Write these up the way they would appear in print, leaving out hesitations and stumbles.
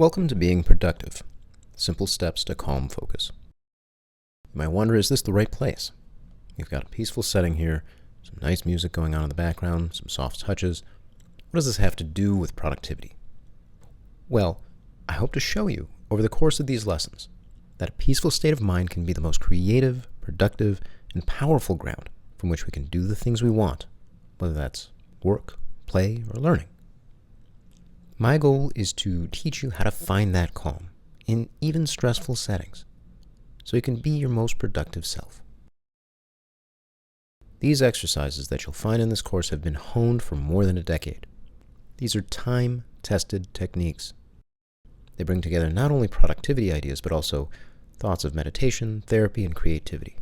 Welcome to Being Productive, Simple Steps to Calm Focus. You might wonder, is this the right place? You've got a peaceful setting here, some nice music going on in the background, some soft touches. What does this have to do with productivity? Well, I hope to show you over the course of these lessons that a peaceful state of mind can be the most creative, productive, and powerful ground from which we can do the things we want, whether that's work, play, or learning. My goal is to teach you how to find that calm in even stressful settings, so you can be your most productive self. These exercises that you'll find in this course have been honed for more than a decade. These are time-tested techniques. They bring together not only productivity ideas, but also thoughts of meditation, therapy, and creativity.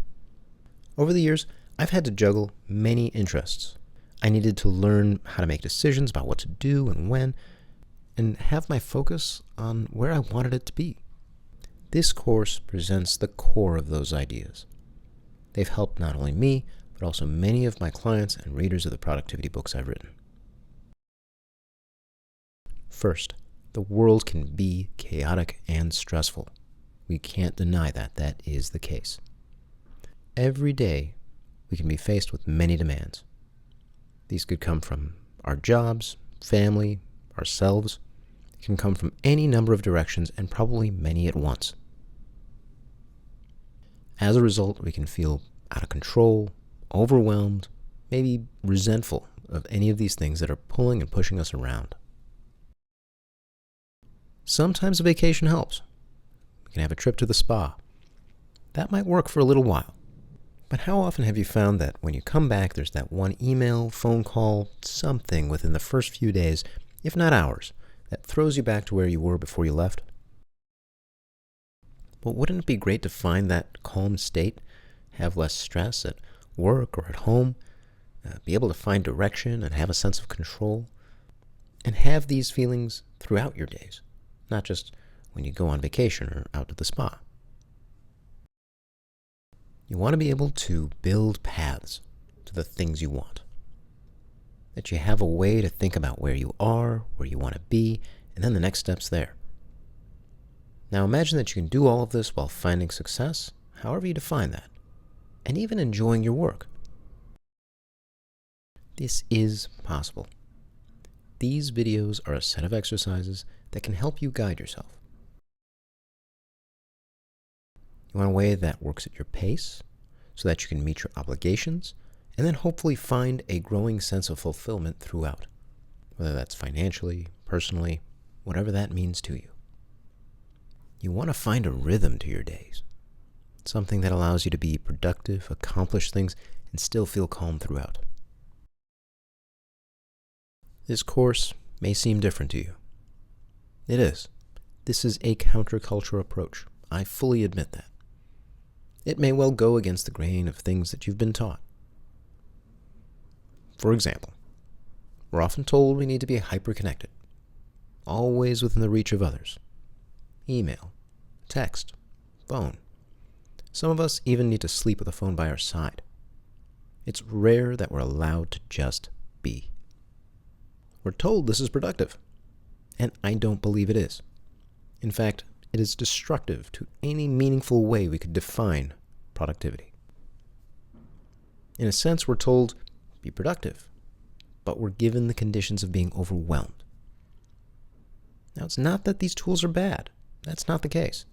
Over the years, I've had to juggle many interests. I needed to learn how to make decisions about what to do and when, and have my focus on where I wanted it to be. This course presents the core of those ideas. They've helped not only me, but also many of my clients and readers of the productivity books I've written. First, the world can be chaotic and stressful. We can't deny that. That is the case. Every day, we can be faced with many demands. These could come from our jobs, family, ourselves. It can come from any number of directions and probably many at once. As a result, we can feel out of control, overwhelmed, maybe resentful of any of these things that are pulling and pushing us around. Sometimes a vacation helps. We can have a trip to the spa. That might work for a little while. But how often have you found that when you come back, there's that one email, phone call, something within the first few days, if not hours, that throws you back to where you were before you left? But wouldn't it be great to find that calm state, have less stress at work or at home, be able to find direction and have a sense of control, and have these feelings throughout your days, not just when you go on vacation or out to the spa? You want to be able to build paths to the things you want. That you have a way to think about where you are, where you want to be, and then the next steps there. Now imagine that you can do all of this while finding success, however you define that, and even enjoying your work. This is possible. These videos are a set of exercises that can help you guide yourself. You want a way that works at your pace, so that you can meet your obligations, and then hopefully find a growing sense of fulfillment throughout, whether that's financially, personally, whatever that means to you. You want to find a rhythm to your days, something that allows you to be productive, accomplish things, and still feel calm throughout. This course may seem different to you. It is. This is a counterculture approach. I fully admit that. It may well go against the grain of things that you've been taught. For example, we're often told we need to be hyperconnected, always within the reach of others. Email, text, phone. Some of us even need to sleep with a phone by our side. It's rare that we're allowed to just be. We're told this is productive, and I don't believe it is. In fact, it is destructive to any meaningful way we could define productivity. In a sense, we're told, be productive, but we're given the conditions of being overwhelmed. Now, it's not that these tools are bad. That's not the case.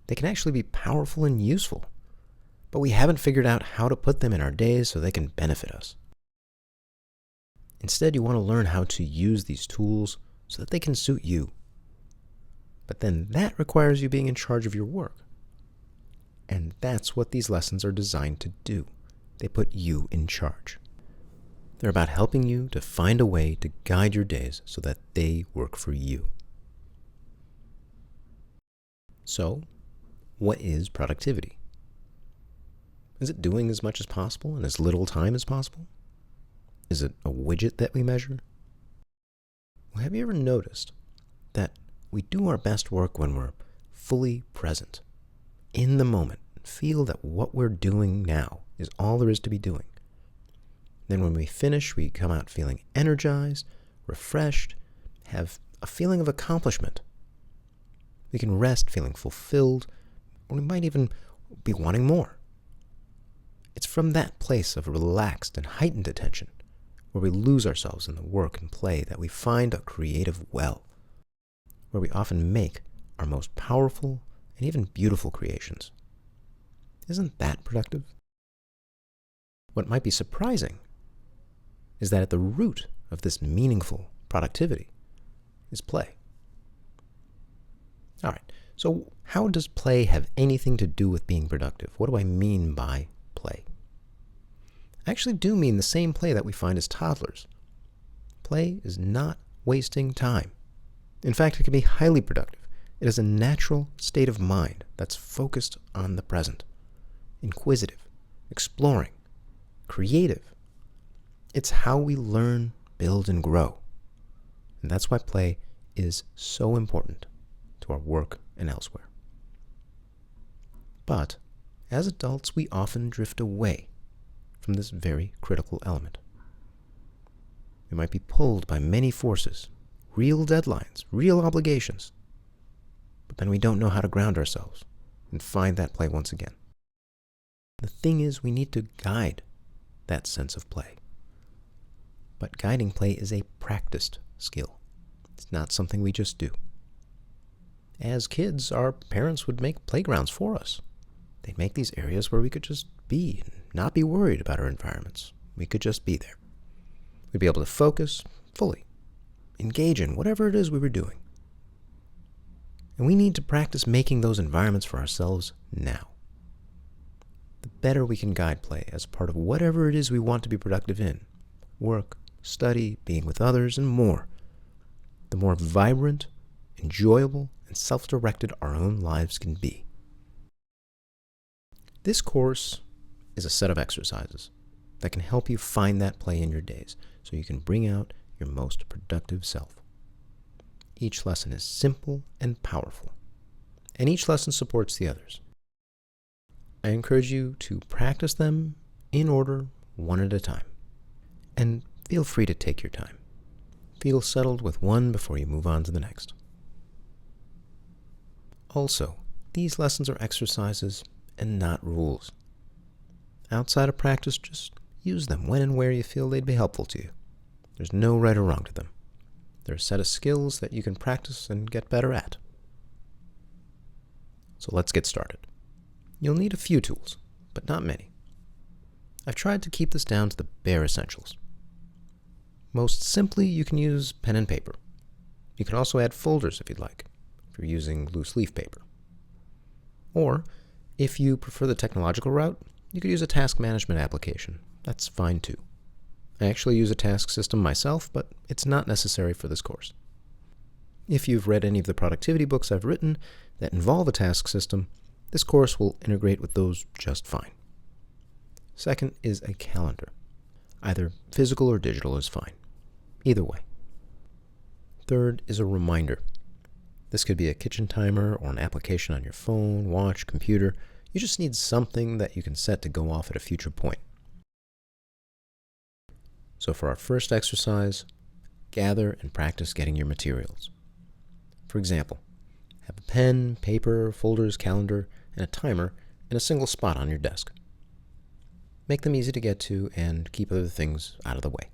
They can actually be powerful and useful, but we haven't figured out how to put them in our days so they can benefit us. Instead, you want to learn how to use these tools so that they can suit you. But then that requires you being in charge of your work. And that's what these lessons are designed to do. They put you in charge. They're about helping you to find a way to guide your days so that they work for you. So, what is productivity? Is it doing as much as possible in as little time as possible? Is it a widget that we measure? Well, have you ever noticed that we do our best work when we're fully present, in the moment, feel that what we're doing now is all there is to be doing? Then when we finish, we come out feeling energized, refreshed, have a feeling of accomplishment. We can rest feeling fulfilled, or we might even be wanting more. It's from that place of relaxed and heightened attention, where we lose ourselves in the work and play, that we find a creative well, where we often make our most powerful and even beautiful creations. Isn't that productive? What might be surprising is that at the root of this meaningful productivity is play. All right, so how does play have anything to do with being productive? What do I mean by play? I actually do mean the same play that we find as toddlers. Play is not wasting time. In fact, it can be highly productive. It is a natural state of mind that's focused on the present, inquisitive, exploring, creative. It's how we learn, build, and grow. And that's why play is so important to our work and elsewhere. But as adults, we often drift away from this very critical element. We might be pulled by many forces, real deadlines, real obligations, but then we don't know how to ground ourselves and find that play once again. The thing is, we need to guide that sense of play. But guiding play is a practiced skill. It's not something we just do. As kids, our parents would make playgrounds for us. They'd make these areas where we could just be and not be worried about our environments. We could just be there. We'd be able to focus fully, engage in whatever it is we were doing. And we need to practice making those environments for ourselves now. The better we can guide play as part of whatever it is we want to be productive in, work, study, being with others, and more, the more vibrant, enjoyable, and self-directed our own lives can be. This course is a set of exercises that can help you find that play in your days so you can bring out your most productive self. Each lesson is simple and powerful, and each lesson supports the others. I encourage you to practice them in order, one at a time. And feel free to take your time. Feel settled with one before you move on to the next. Also, these lessons are exercises and not rules. Outside of practice, just use them when and where you feel they'd be helpful to you. There's no right or wrong to them. They're a set of skills that you can practice and get better at. So let's get started. You'll need a few tools, but not many. I've tried to keep this down to the bare essentials. Most simply, you can use pen and paper. You can also add folders if you'd like, if you're using loose leaf paper. Or, if you prefer the technological route, you could use a task management application. That's fine too. I actually use a task system myself, but it's not necessary for this course. If you've read any of the productivity books I've written that involve a task system, this course will integrate with those just fine. Second is a calendar. Either physical or digital is fine. Either way. Third is a reminder. This could be a kitchen timer or an application on your phone, watch, computer. You just need something that you can set to go off at a future point. So for our first exercise, gather and practice getting your materials. For example, have a pen, paper, folders, calendar, and a timer in a single spot on your desk. Make them easy to get to and keep other things out of the way.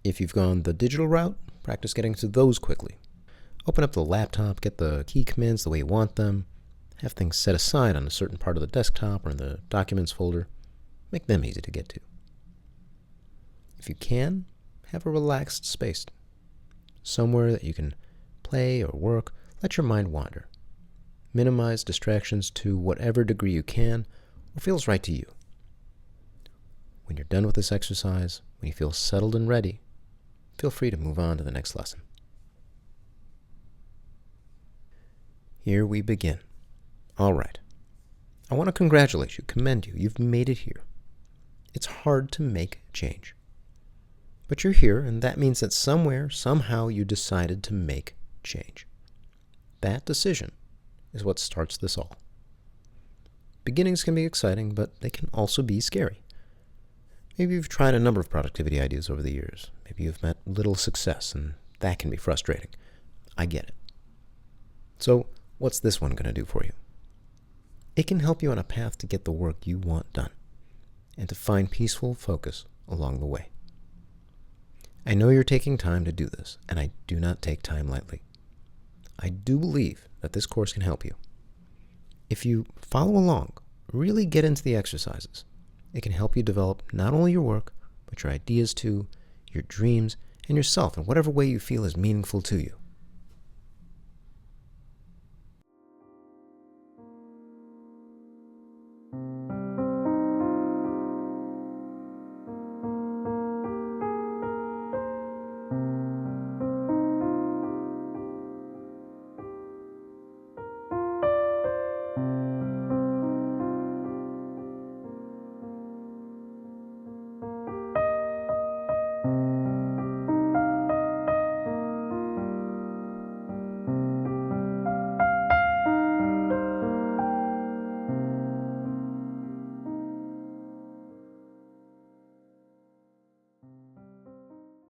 If you've gone the digital route, practice getting to those quickly. Open up the laptop, get the key commands the way you want them, have things set aside on a certain part of the desktop or in the Documents folder. Make them easy to get to. If you can, have a relaxed space. Somewhere that you can play or work, let your mind wander. Minimize distractions to whatever degree you can or feels right to you. When you're done with this exercise, when you feel settled and ready, feel free to move on to the next lesson. Here we begin. All right. I want to congratulate you, commend you. You've made it here. It's hard to make change. But you're here, and that means that somewhere, somehow, you decided to make change. That decision is what starts this all. Beginnings can be exciting, but they can also be scary. Maybe you've tried a number of productivity ideas over the years. Maybe you've met little success, and that can be frustrating. I get it. So, what's this one going to do for you? It can help you on a path to get the work you want done and to find peaceful focus along the way. I know you're taking time to do this, and I do not take time lightly. I do believe that this course can help you. If you follow along, really get into the exercises, it can help you develop not only your work, but your ideas too, your dreams, and yourself in whatever way you feel is meaningful to you.